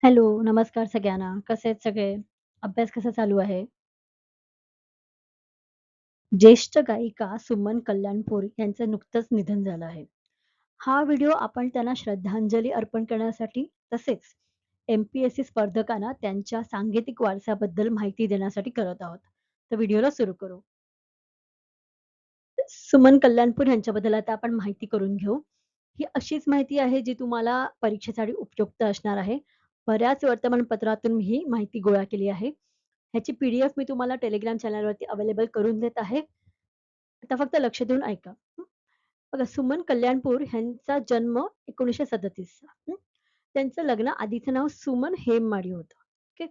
Hello, नमस्कार सगळ्यांना. कसे आहेत सगळे? अभ्यास कसा चालू आहे? ज्येष्ठ गायिका सुमन कल्याणपूर यांचं नुकतंच निधन झालं आहे. हा व्हिडिओ आपण त्यांना श्रद्धांजली अर्पण करण्यासाठी तसेच एम-पी-एस-सी स्पर्धकांना त्यांच्या सांगीतिक वारसाबद्दल माहिती देण्यासाठी करत आहोत. तर व्हिडिओला सुरू करू. सुमन कल्याणपूर यांच्याबद्दल आता आपण माहिती करून घेऊ. ही अशीच माहिती आहे जी तुम्हाला परीक्षेसाठी उपयुक्त असणार आहे. बऱ्याच वर्तमानपत्रातून मी ही माहिती गोळा केली आहे. ह्याची पी-डी-एफ मी तुम्हाला टेलिग्राम चॅनलवरती अवेलेबल करून देत आहे. आता फक्त लक्ष देऊन ऐका. हं. बघा सुमन कल्याणपूर ह्यांचा जन्म 1937 चा. त्यांचं लग्न आधीचं नाव सुमन हेममाडी होतं. ओके.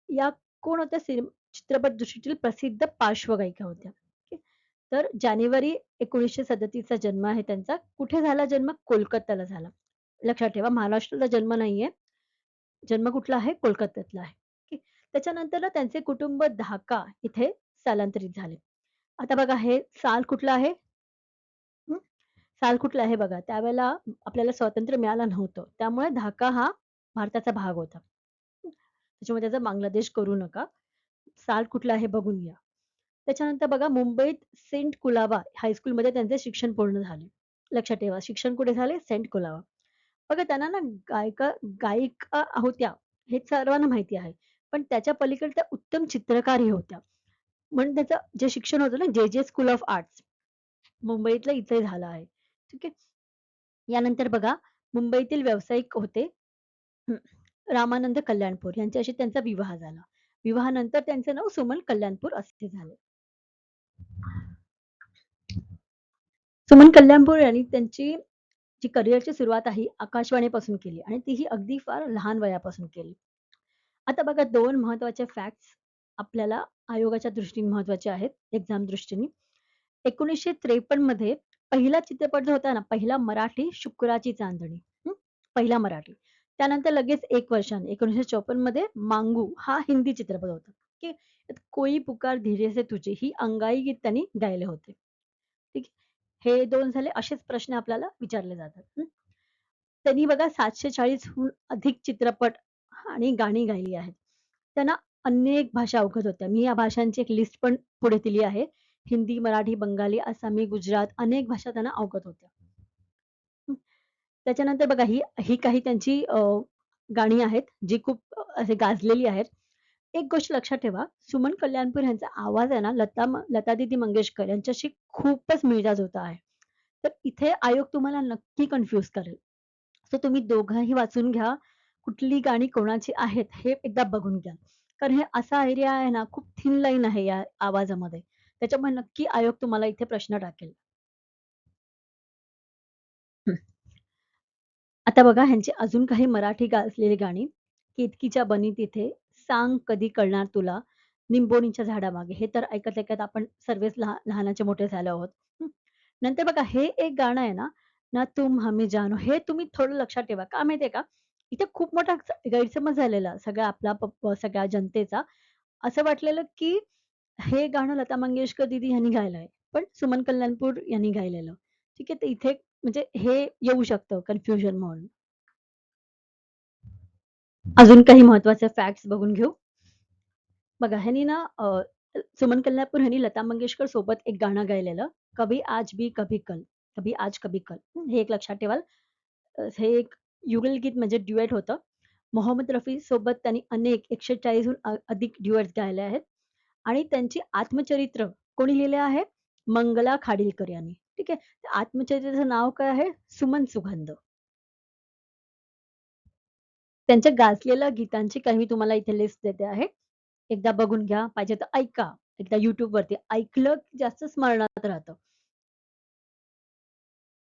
या कोण होत्या चित्रपटसृष्टीतील प्रसिद्ध पार्श्वगायिका होत्या. ओके. तर जानेवारी 1937 चा जन्म आहे त्यांचा. कुठे झाला जन्म? कोलकात्याला झाला. लक्षात ठेवा महाराष्ट्रातला जन्म नाहीये. जन्म कुठला आहे? कोलकात्यातला आहे. ओके. त्याच्यानंतर ना त्यांचे कुटुंब ढाका इथे स्थलांतरित झाले. आता बघा हे साल कुठलं आहे? हं. साल कुठलं आहे बघा. त्यावेळेला आपल्याला स्वातंत्र्य मिळालं नव्हतं. त्यामुळे ढाका हा भारताचा भाग होता. त्याच्यामुळे त्याचा बांगलादेश करू नका. साल कुठलं आहे बघून घ्या. त्याच्यानंतर बघा मुंबईत सेंट कुलाबा हायस्कूलमध्ये त्यांचे शिक्षण पूर्ण झाले. लक्षात ठेवा शिक्षण कुठे झाले? सेंट कुलाबा. बघा त्यांना ना गायिका होत्या हे सर्वांना माहिती आहे. पण त्याच्या पलीकडे त्या उत्तम चित्रकारही होत्या. म्हणून त्याचं जे शिक्षण होतं ना जे स्कूल ऑफ आर्ट्स मुंबईतलं इथे झालं आहे. ठीक आहे. यानंतर बघा मुंबईतील व्यावसायिक होते हं, रामानंद कल्याणपूर यांच्याशी त्यांचा विवाह झाला. विवाहानंतर त्यांचं नाव सुमन कल्याणपूर असे झाले. सुमन कल्याणपूर यांनी त्यांची जी करिअरची सुरुवात आहे आकाशवाणीपासून केली आणि तीही अगदी फार लहान वयापासून केली. आता बघा 2 महत्त्वाचे फॅक्ट्स आपल्याला आयोगाच्या दृष्टीने महत्त्वाचे आहेत, एक्झाम दृष्टीने. 1953 मध्ये पहिला चित्रपट जो होता ना, पहिला मराठी शुक्राची चांदणी. हं, पहिला मराठी. त्यानंतर लगेच 1 वर्षाने 1954 मध्ये मांगू हा हिंदी चित्रपट होता. की कोई पुकार धीरे से तुझे ही अंगाई गीत त्यांनी गायले होते. ठीक आहे. हे 2 झाले असेच प्रश्न आपल्याला विचारले जातात. त्यांनी बघा 740 हून अधिक चित्रपट आणि गाणी गायली आहेत. त्यांना अनेक भाषा अवगत होत्या. मी या भाषांची एक लिस्ट पण पुढे दिली आहे. हिंदी, मराठी, बंगाली, आसामी, गुजरात अनेक भाषा त्यांना अवगत होत्या. हं. त्याच्यानंतर बघा ही ही काही त्यांची गाणी आहेत, जी खूप असे गाजलेली आहेत. एक गोष्ट लक्षात ठेवा, सुमन कल्याणपूर यांचा आवाज आहे ना, लतादीदी मंगेशकर यांच्याशी खूपच मिळता-जुळता आहे. तर इथे आयोग तुम्हाला नक्की कन्फ्यूज करेल. तर तुम्ही दोघंही वाचून घ्या. कुठली गाणी कोणाची आहेत हे एकदा बघून घ्या. कारण हे असा एरिया आहे ना, खूप थिन लाईन आहे या आवाजामध्ये. त्याच्यामुळे नक्की आयोग तुम्हाला इथे प्रश्न टाकेल. हं. आता बघा ह्यांची अजून काही मराठी गाजलेली गाणी, केतकीच्या बनी तिथे, सांग कधी कळणार तुला, निंबोणीच्या झाडामागे. हे तर ऐकत-ऐकत आपण सर्वच लहानाचे मोठे झालो आहोत. हं. नंतर बघा हे एक गाणं आहे ना, ना तुम हमें जानो हे तुम्ही थोडं लक्षात ठेवा. का माहिती का? इथे खूप मोठा गैरसमज झालेला सगळ्या आपला सगळ्या जनतेचा. असं वाटलेलं की हे गाणं लता मंगेशकर दीदी यांनी गायलं आहे. पण सुमन कल्याणपूर यांनी गायलेलं. ठीक आहे. तर इथे म्हणजे हे येऊ शकतं कन्फ्युजन म्हणून. अजून काही महत्त्वाचे फॅक्ट्स बघून घेऊ. बघा ह्यानी ना सुमन कल्याणपूर ह्यांनी लता मंगेशकर सोबत एक गाणं गायलेलं, कभी आज भी कभी कल, कभी आज कभी कल. हे एक लक्षात ठेवाल. हे एक युगलगीत म्हणजे ड्युएट होतं. मोहम्मद रफी सोबत त्यांनी अनेक 140 हून अधिक ड्युएट्स गायले आहेत आणि त्यांची आत्मचरित्र कोणी लिहिले आहे? मंगला खाडिलकर यांनी. ठीक आहे. आत्मचरित्राचं नाव काय आहे? सुमन सुगंध. त्यांच्या गाजलेल्या गीतांची काही मी तुम्हाला इथे लिस्ट देते आहे. एकदा बघून घ्या, पाहिजे तर ऐका. एकदा YouTubeवरती ऐकलं की जास्त स्मरणात राहतं.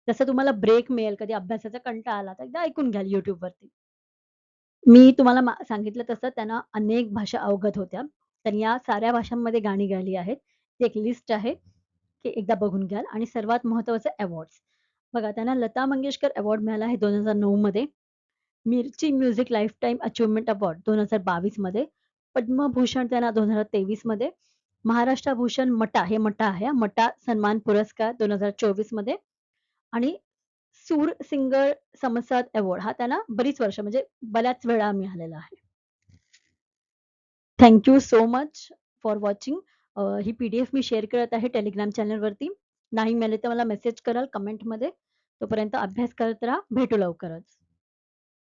जसं तुम्हाला ब्रेक मिळेल, कधी अभ्यासाचा कंटाळा आला, तर एकदा ऐकून घ्याल YouTubeवरती. मी तुम्हाला सांगितलं तसं त्यांना अनेक भाषा अवगत होत्या. त्यांनी या साऱ्या भाषांमध्ये गाणी गायली आहेत. ती एक लिस्ट आहे, की एकदा बघून घ्याल आणि सर्वात महत्त्वाचं अवॉर्ड्स. बघा त्यांना लता मंगेशकर अवॉर्ड मिळाला आहे 2009 मध्ये. मिर्ची म्युझिक लाईफटाईम अचीव्हमेंट अवॉर्ड 2022 मध्ये, पद्मभूषण त्यांना 2023 मध्ये, महाराष्ट्र भूषण मटा, हे मटा आहे हां, मटा सन्मान पुरस्कार 2024 मध्ये आणि सूर सिंगर समसाद अवॉर्ड हा त्यांना बरीच वर्ष म्हणजे बऱ्याच वेळा मिळालेला आहे. Thank you so much for watching. He PDF me share करत आहे टेलिग्राम चॅनलवरती. नाही मिळाली तर मला मेसेज कराल कमेंटमध्ये. तोपर्यंत अभ्यास करत राहा. भेटू लवकरच.